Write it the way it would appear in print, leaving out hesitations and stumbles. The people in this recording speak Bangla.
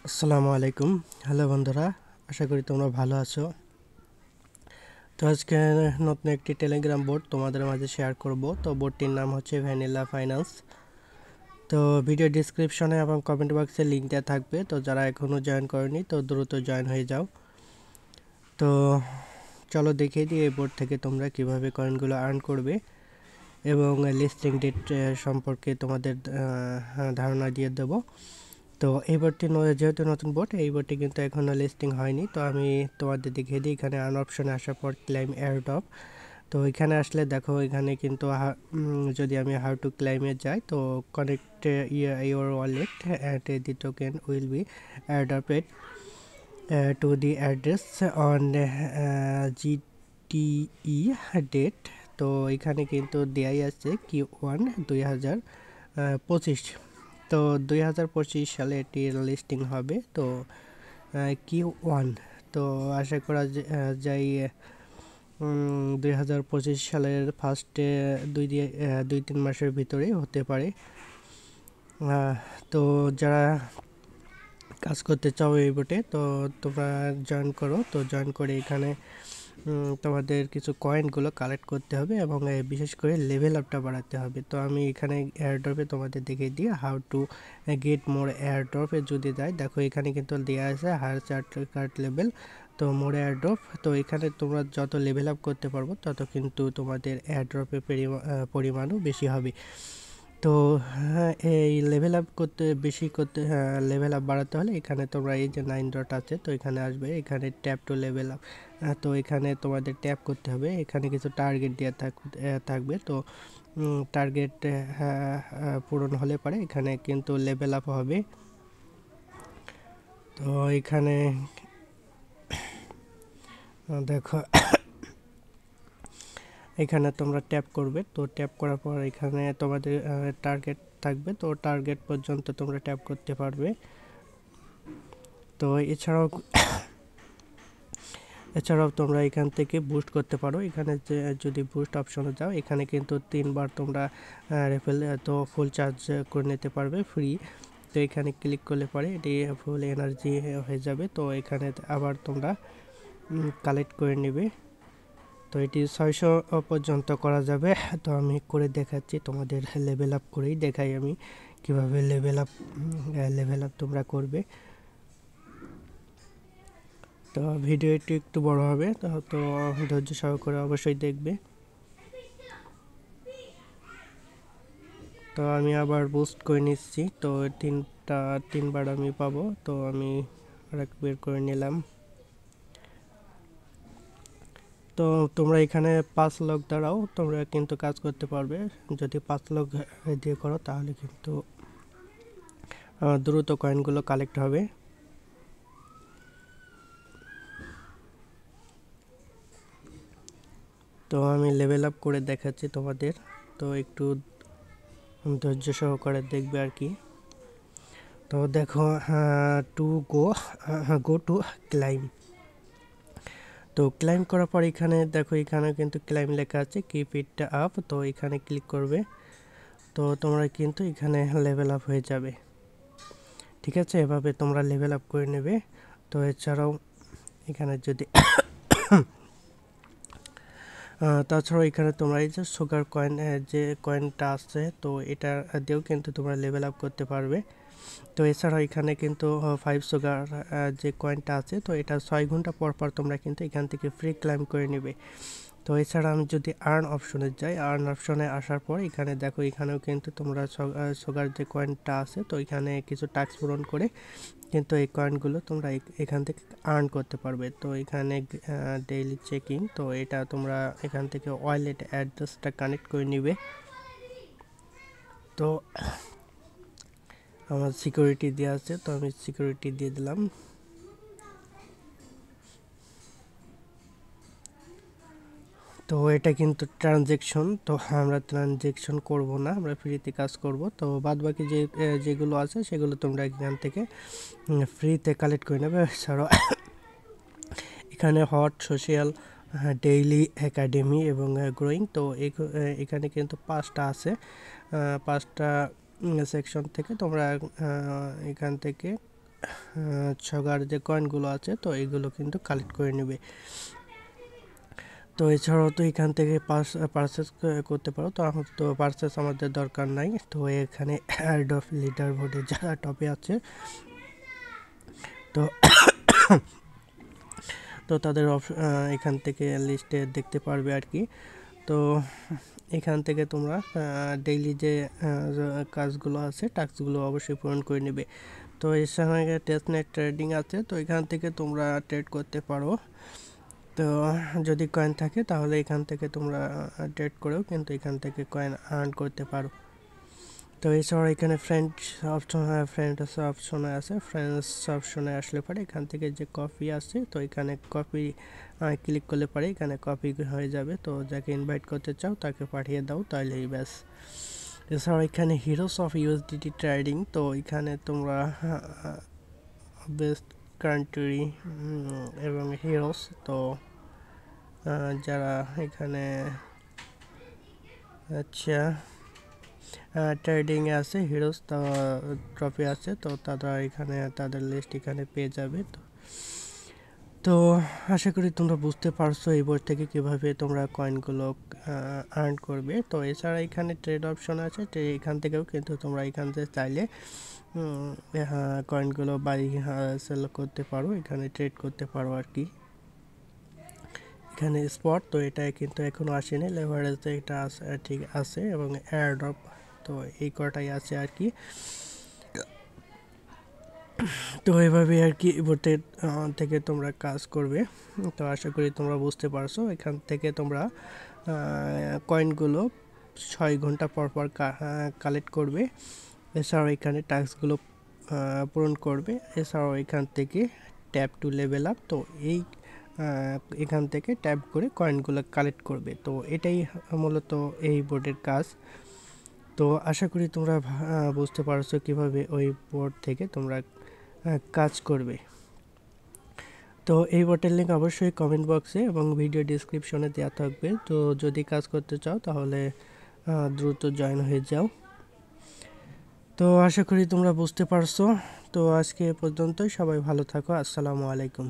আসসালামু আলাইকুম। হ্যালো বন্ধুরা, আশা করি তোমরা ভালো আছো। তো আজকে নতুন একটি টেলিগ্রাম বোর্ড তোমাদের মাঝে শেয়ার করব। তো বোর্ডটির নাম হচ্ছে ভ্যানিলা ফাইন্যান্স। তো ভিডিও ডিসক্রিপশনে এবং কমেন্ট বক্সে লিঙ্ক দেওয়া থাকবে। তো যারা এখনও জয়েন করেনি তো দ্রুত জয়েন হয়ে যাও। তো চলো দেখিয়ে দিই এই বোর্ড থেকে তোমরা কিভাবে কয়েনগুলো আর্ন করবে এবং লিস্টিং ডেট সম্পর্কে তোমাদের ধারণা দিয়ে দেবো। তো এই বোর্ডটি যেহেতু নতুন বোর্ড, এই বোর্ডটি কিন্তু এখনও লিস্টিং হয়নি। তো আমি তোমাদের দেখিয়ে দিই। এখানে আর্ন অপশনে আসার পর ক্লাইম এয়ারড্রপ, তো এখানে আসলে দেখো এখানে কিন্তু যদি আমি হাউ টু ক্লাইমে যাই তো connect your wallet and the token will be adopted to the address on GTE date. তো এখানে কিন্তু দেয়াই আছে Q1 2025। তো 2025 সালে এটির লিস্টিং হবে। তো Q1, তো আশা করা যায় 2025 সালের ফার্স্টে 2-3 মাসের ভিতরে হতে পারে। তো যারা কাজ করতে চাও এই বোটে তো তোমরা জয়েন করো। তো জয়েন করে এখানে তোমাদের কিছু কয়েনগুলো কালেক্ট করতে হবে এবং বিশেষ করে লেভেল আপটা বাড়াতে হবে। তো আমি এখানে এয়ারড্রপে তোমাদের দেখিয়ে দিই হাউ টু গেট মোর এয়ারড্রপে যদি যাই, দেখো এখানে কিন্তু দেওয়া আছে হায়ার কার্ড লেভেল, তো মোর এয়ারড্রপ। তো এখানে তোমরা যত লেভেল আপ করতে পারবো তত কিন্তু তোমাদের এয়ারড্রপের পরিমাণও বেশি হবে। তো এই লেভেল আপ লেভেল আপ বাড়াতে হলে এখানে তোমরা এই যে 9 ডট আছে তো এখানে আসবে, এখানে ট্যাপ টু লেভেল আপ। তো এখানে তোমাদের ট্যাপ করতে হবে, এখানে কিছু টার্গেট দেওয়া থাকবে। তো টার্গেট পূরণ হলে পরে এখানে কিন্তু লেভেল আপ হবে। তো এখানে দেখো এখানে তোমরা ট্যাপ করবে। তো ট্যাপ করার পর এখানে তোমাদের টার্গেট থাকবে, তো টার্গেট পর্যন্ত তোমরা ট্যাপ করতে পারবে। তো এছাড়াও তোমরা এখান থেকে বুস্ট করতে পারো। এখানে যদি বুস্ট অপশনে যাও এখানে কিন্তু 3 বার তোমরা রেফেল তো ফুল চার্জ করে নিতে পারবে ফ্রি। তো এখানে ক্লিক করলে পরে এটি ফুল এনার্জি হয়ে যাবে। তো এখানে আবার তোমরা কালেক্ট করে নেবে। তো এটি 600 পর্যন্ত করা যাবে। তো আমি করে দেখাচ্ছি তোমাদের, লেভেল আপ করেই দেখাই আমি কিভাবে লেভেল আপ তোমরা করবে। তো ভিডিওটি একটু বড় হবে, তো ধৈর্য সহকারে অবশ্যই দেখবে। তো আমি আবার বুস্ট করে নিচ্ছি। তো 3বার আমি পাবো, তো আমি আরেক বের করে নিলাম। তো তোমরা এখানে 5 লক দ্বারাও তোমরা কিন্তু কাজ করতে পারবে। যদি 5 লক দিয়ে করো তাহলে কিন্তু দ্রুত কয়েনগুলো কালেক্ট হবে। তো আমি লেভেল আপ করে দেখাচ্ছি তোমাদের, তো একটু ধৈর্য সহকারে দেখবে আর কি। তো দেখো টু গো টু ক্লাইম। তো ক্লাইম করার পর এখানে দেখো এখানে কিন্তু ক্লাইম লেখা আছে কিপ ইট আপ। তো এখানে ক্লিক করবে, তো তোমরা কিন্তু এখানে লেভেল আপ হয়ে যাবে। ঠিক আছে, এভাবে তোমরা লেভেল আপ করে নেবে। তো এছাড়াও এখানে যদি তাছাড়াও এখানে তোমরা এই যে সুগার কয়েন যে কয়েনটা আছে তো এটা দিয়েও কিন্তু তোমরা লেভেল আপ করতে পারবে। তো এছাড়াও এখানে কিন্তু 5 সুগার যে কয়েনটা আছে তো এটা 6 ঘন্টা পর পর তোমরা কিন্তু এখান থেকে ফ্রি ক্লাইম করে নেবে। তো এছাড়া আমি যদি আর্ন অপশনে যাই, আর্ন অপশনে আসার পর এখানে দেখো এখানেও কিন্তু তোমরা সুগার যে কয়েনটা আছে তো এখানে কিছু টাস্ক পূরণ করে কিন্তু এই কয়েনগুলো তোমরা এখান থেকে আর্ন করতে পারবে। তো এখানে ডেইলি চেকিং, তো এটা তোমরা এখান থেকে ওয়ালেট অ্যাড্রেসটা কানেক্ট করে নিবে। তো আমার সিকিউরিটি দেওয়া আছে, তো আমি সিকিউরিটি দিয়ে দিলাম। তো এটা কিন্তু ট্রানজেকশন, তো আমরা ট্রানজেকশন করব না, আমরা ফ্রিতে কাজ করব। তো বাদ বাকি যেগুলো আছে সেগুলো তোমরা এখান থেকে ফ্রিতে কালেক্ট করে নেবে। এছাড়াও এখানে হট, সোশ্যাল, ডেইলি, একাডেমি এবং গ্রোয়িং, তো এখানে কিন্তু 5টা আছে। 5টা সেকশন থেকে তোমরা এখান থেকে ছগার যে কয়েনগুলো আছে তো এইগুলো কিন্তু কালেক্ট করে নেবে। তো এছাড়াও তো এখান থেকে পারচেস করতে পারো, তো পারচেস আমাদের দরকার নাই। তো এখানে অ্যাড অফ লিডার বোর্ডে যারা টপে আছে তো তো তাদের এখান থেকে লিস্টে দেখতে পারবে আর কি। তো এখান থেকে তোমরা ডেইলি যে কাজগুলো আছে টাস্কগুলো অবশ্যই পূরণ করে নেবে। তো এর সঙ্গে টেস্টনেট ট্রেডিং আছে, তো এখান থেকে তোমরা ট্রেড করতে পারো। তো যদি কয়েন থাকে তাহলে এখান থেকে তোমরা ট্রেড করেও কিন্তু এখান থেকে কয়েন আর্ন করতে পারো। তো এছাড়া এখানে ফ্রেন্ডস অপশনে আছে, ফ্রেন্ডস অপশনে আসলে পরে এখান থেকে যে কপি আছে তো এখানে কপি ক্লিক করলে পরে এখানে কপি হয়ে যাবে। তো যাকে ইনভাইট করতে চাও তাকে পাঠিয়ে দাও, তাহলেই ব্যাস। এছাড়া এখানে হিরোস অফ ইউএসডিটি ট্রেডিং, তো এখানে তোমরা বেস্ট কান্ট্রি এবং হিরোস, তো যারা এখানে আচ্ছা ট্রেডিংয়ে আছে হিরোস ট্রফি আছে, তো তারা এখানে তাদের লিস্ট এখানে পেয়ে যাবে। তো আশা করি তোমরা বুঝতে পারছো এই বোর্ড থেকে কিভাবে তোমরা কয়েনগুলো আর্ন করবে। তো এছাড়া এখানে ট্রেড অপশন আছে, এখান থেকেও কিন্তু তোমরা এখান থেকে চাইলে কয়েনগুলো বাই সেল করতে পারো, এখানে ট্রেড করতে পারো আর কি। এখানে স্পট, তো এটা কিন্তু এখনো আসেনি, লেভারেজে এটা ঠিক আছে, এবং এয়ারড্রপ, তো এই কটাই আছে আর কি। তো এইভাবে আর কি বোর্ডের থেকে তোমরা কাজ করবে। তো আশা করি তোমরা বুঝতে পারছো। এখান থেকে তোমরা কয়েনগুলো 6 ঘন্টা পর পর কালেক্ট করবে। এছাড়াও এখানে টাস্কগুলো পূরণ করবে। এছাড়াও এখান থেকে ট্যাপ টু লেভেল আপ, তো এই এখান থেকে ট্যাপ করে কয়েনগুলো কালেক্ট করবে। তো এটাই মূলত এই বোর্ডের কাজ। তো আশা করি তোমরা বুঝতে পারছো কিভাবে ওই বোর্ড থেকে তোমরা কাজ করবে। তো এই বোর্ডের লিঙ্ক অবশ্যই কমেন্ট বক্সে এবং ভিডিও ডিসক্রিপশনে দেওয়া থাকবে। তো যদি কাজ করতে চাও তাহলে দ্রুত জয়েন হয়ে যাও। তো আশা করি তোমরা বুঝতে পারছো। তো আজকে এ পর্যন্তই, সবাই ভালো থাকো। আসসালামু আলাইকুম।